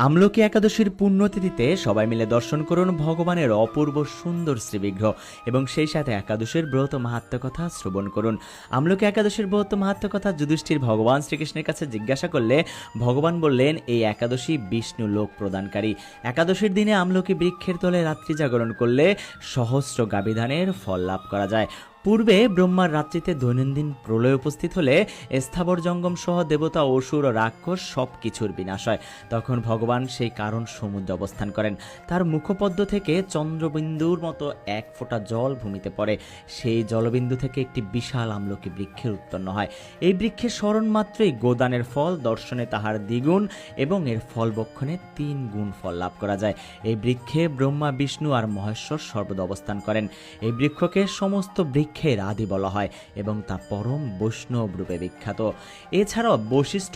আমলকি একাদশীর পুণ্যতিথিতে সবাই মিলে দর্শন করুন ভগবানের অপূর্ব সুন্দর শ্রীবিগ্রহ এবং সেই সাথে একাদশীর ব্রত মাহাত্ম্য কথা শ্রবণ করুন। আমলকি একাদশীর ব্রত মাহাত্ম্য কথা যুধিষ্ঠির ভগবান শ্রীকৃষ্ণের কাছে জিজ্ঞাসা করলে ভগবান বললেন, এই একাদশী বিষ্ণু লোক প্রদানকারী। একাদশীর দিনে আমলকি বৃক্ষের তলে রাত্রি জাগরণ করলে সহস্র গাবিধানের ফল লাভ করা যায়। পূর্বে ব্রহ্মার রাত্রিতে দৈনন্দিন প্রলয় উপস্থিত হলে স্থাবর জঙ্গম সহ দেবতা, অসুর ও রাক্ষস সব কিছুর বিনাশ হয়। তখন ভগবান সেই কারণ সমুদ্রে অবস্থান করেন। তার মুখপদ্ম থেকে চন্দ্রবিন্দুর মতো এক ফোঁটা জল ভূমিতে পড়ে। সেই জলবিন্দু থেকে একটি বিশাল আমলকি বৃক্ষের উৎপন্ন হয়। এই বৃক্ষের স্মরণ মাত্রই গোদানের ফল দর্শনে তাহার দ্বিগুণ এবং এর ফল বক্ষণে 3 গুণ ফল লাভ করা যায়। এই বৃক্ষে ব্রহ্মা, বিষ্ণু আর মহেশ্বর সর্বদা অবস্থান করেন। এই বৃক্ষকে সমস্ত বৃক্ষের আদি বলা হয় এবং তা পরম বৈষ্ণব রূপে বিখ্যাত। এছাড়াও বশিষ্ঠ